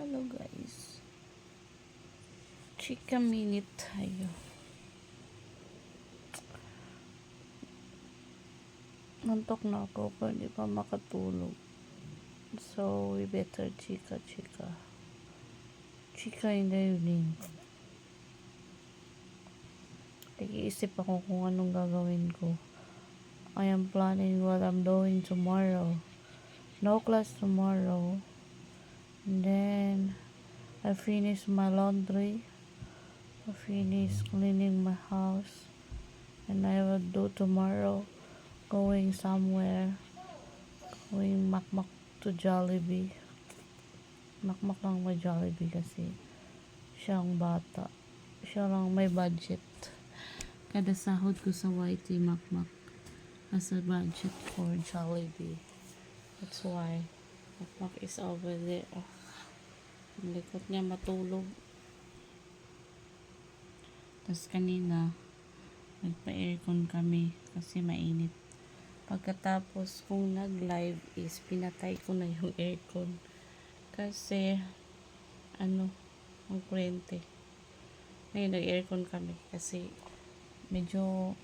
Hello guys. Chika minute tayo. Nantok na ako pero hindi pa makatulog. So we better chika. Chika in the evening. Nag-iisip ako kung anong gagawin ko. I am planning what I'm doing tomorrow. No class tomorrow. And then I finish my laundry. I finish cleaning my house. And I will do tomorrow going somewhere. Going makmak to Jollibee. Makmak lang may Jollibee kasi siyang bata. Siya lang may budget. Kada sahod ko sa YT makmak as a budget for Jollibee. That's why makmak is over there. Ang likot niya matulog. Tapos kanina nagpa-aircon kami kasi mainit. Pagkatapos kung nag-live is pinatay ko na yung aircon kasi ang kuryente. Ngayon nag-aircon kami kasi medyo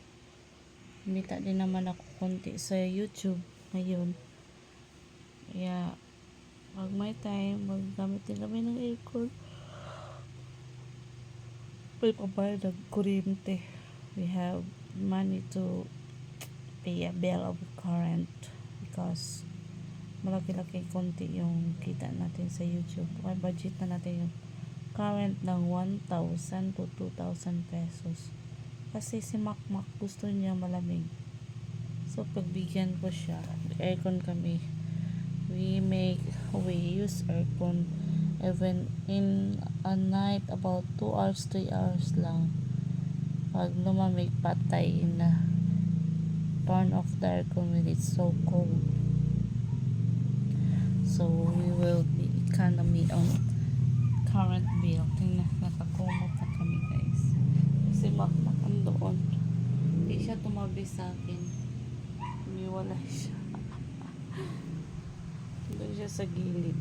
kumita din naman ako konti sa YouTube ngayon. Kaya pag may time maggamit din kami ng aircon. May pabayad ng kuryente. We have money to pay a bill of current because malaki-laki konti yung kita natin sa YouTube. Kaya budget na natin yung current ng 1,000 to 2,000 pesos. Kasi si Makmak gusto niya malamig. So pagbigyan ko siya, aircon kami. We use aircon even in a night about 2 hours, 3 hours lang. Pag lumamig, patay na. Turn off the aircon when it's so cold. So we will be economy on current bill. Tingnan, nakakumot na kami guys. Kasi Makmak andoon. Hindi siya tumabi sa akin. Umiwala siya. Doon siya sa gilid.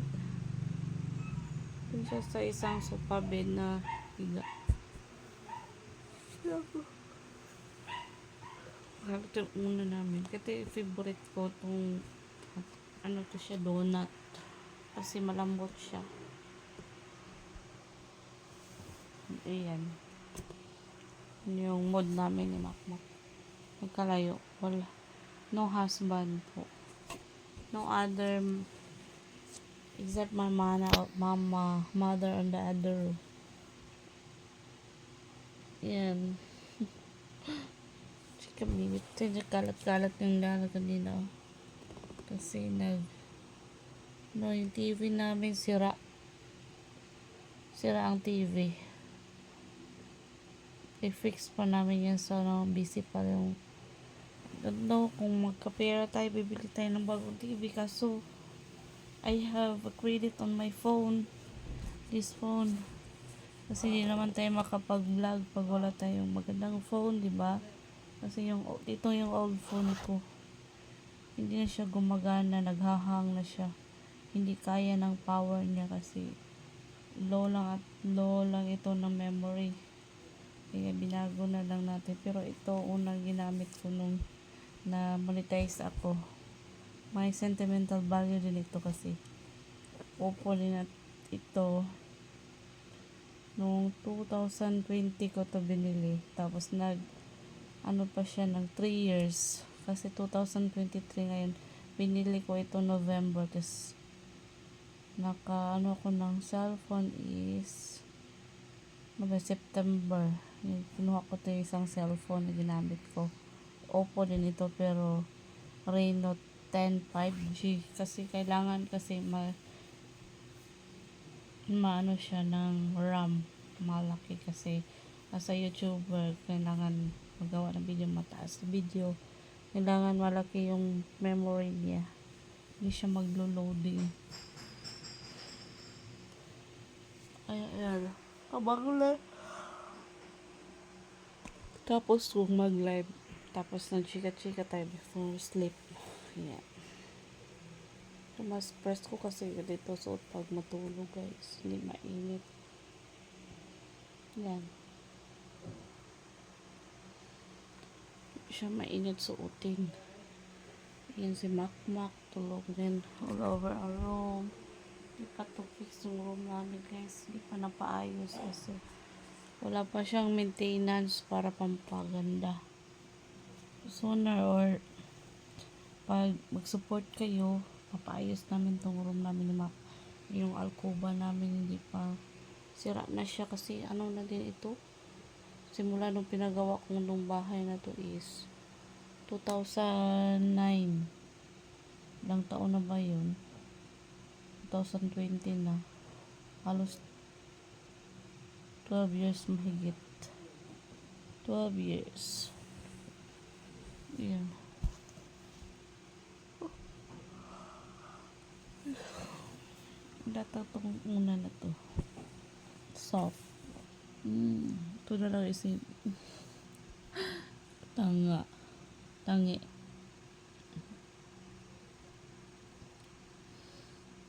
Doon siya sa isang sofa bed na higa. Ito yung una namin. Kasi favorite ko itong to siya, donut. Kasi malambot siya. Ayan. Yung mood namin ni Makmak. Magkalayo. Wala. No husband po. No other except my mother on the other room. Yan. Chika minute. Kalat-kalat yung dala kanina. Kasi yung TV namin sira ang TV. I-fix pa namin yan so busy pa yung don't know kung magkapera tayo, bibili tayo ng bagong TV kaso I have a credit on my phone, this phone, kasi hindi naman tayo makapag-vlog pag wala tayong magandang phone, di ba? Kasi ito yung old phone ko, hindi na siya gumagana, naghahang na siya, hindi kaya ng power niya kasi low lang ito ng memory. Kaya binago na lang natin. Pero ito unang ginamit ko nung na monetize ako. May sentimental value din ito kasi Oppo din at ito nung 2020 ko to binili. Tapos pa siya ng 3 years. Kasi 2023 ngayon. Binili ko ito November. Tapos ako ng cellphone is September. Kinuha ko ito yung isang cellphone na ginamit ko. Oppo din ito pero Reno 10 5G kasi kailangan kasi maano siya ng RAM malaki kasi as a YouTuber kailangan magawa ng video mataas na video, kailangan malaki yung memory niya, hindi siya maglo-loading. Ayan abang lang. Tapos kung mag-live tapos nag-chika tayo before sleep. Yeah. Mas presko kasi dito suot pag matulog guys. Hindi mainit. Yan. Siya mainit suotin. Yan si Makmak. Tulog din all over our room. Hindi pa to fix yung room namin guys. Hindi pa napaayos kasi wala pa siyang maintenance para pampaganda. Sooner or pag mag-support kayo, papaayos namin tong room namin ni Mac. Yung alcoba namin hindi pa sira na siya kasi ano na din ito. Simula nung pinagawa kong nung bahay na to is 2009. Ilang taon na ba yun? 2020 na. Halos 12 years mahigit. 12 years. Yan. Data tong una na to. Soft. Ito na lang isip. Tanga. Tangi.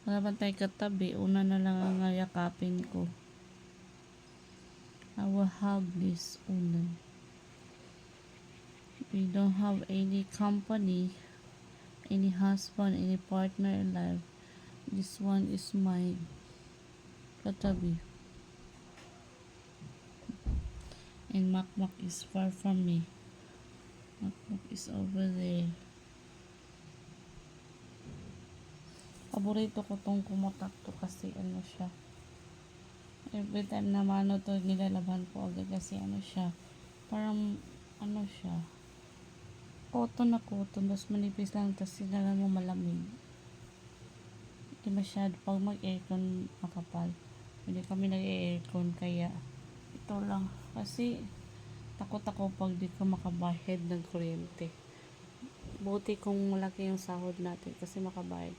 Wala ba tayo katabi? Una na lang ang yakapin ko. I will hug this una. We don't have any company, any husband, any partner in life. This one is my katabi. And Makmak is far from me. Makmak is over there. Paborito ko tong kumutak to kasi ano siya. Every time na mano to nilalaban ko agad kasi ano siya. Parang ano siya. Cotton na cotton. Tapos manipis lang. Tapos sinalan mo malamig. Hindi masyado. Pag mag-aircon makapal. Hindi kami nag-aircon kaya ito lang. Kasi takot ako pag di ka makabayad ng kuryente. Buti kung malaki yung sahod natin kasi makabayad.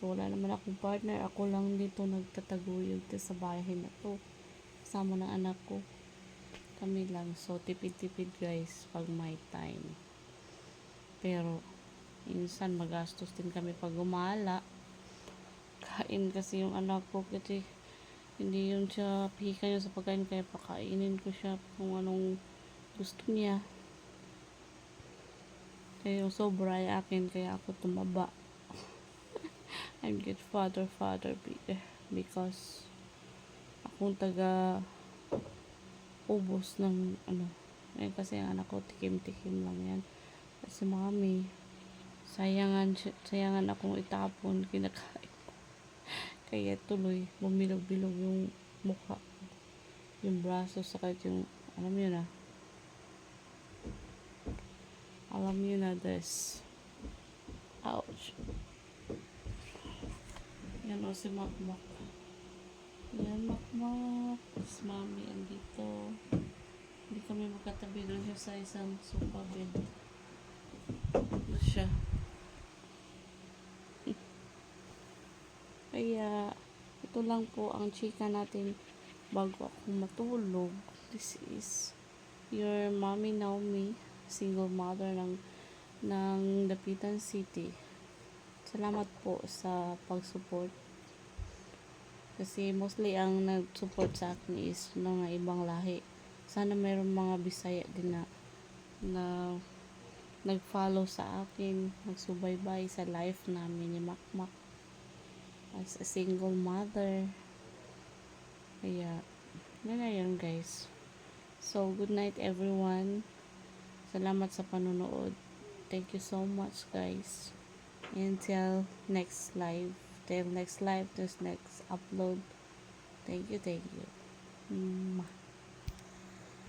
Wala naman akong partner. Ako lang dito nagtataguyod sa bahay na to. Kasama ng anak ko. Kami lang. So, tipid-tipid guys pag may time. Pero, minsan magastos din kami pag gumala. Kain kasi yung anak ko kasi hindi yun siya pika yun sa pagkain kaya pakainin ko siya kung anong gusto niya. Kaya yung sobra ay akin kaya ako tumaba. I'm get father because akong taga ubos ng ano. Ngayon kasi ang anak ko tikim-tikim lang yan. Kasi mami, sayangan akong itapon kinakain. Kaya tuloy bumilog-bilog yung mukha, yung braso saka yung alam niyo na this. Ouch. Yan o si Makmak. Yan Makmak. Tapos mami andito. Hindi kami magkatabi doon siya sa isang sofa bed. Ito siya. Kaya ito lang po ang chika natin bago ako matulog. This is your mommy Naomi, single mother ng Dapitan City. Salamat po sa pag-support. Kasi mostly ang nag-support sa akin is mga ibang lahi. Sana mayroong mga Bisaya din na nag-follow sa akin, nagsubaybay sa life namin ni Makmak as a single mother. Kaya, yun na yun guys. So, good night everyone. Salamat sa panonood. Thank you so much guys. Until next live. Till next live, till next upload. Thank you, thank you.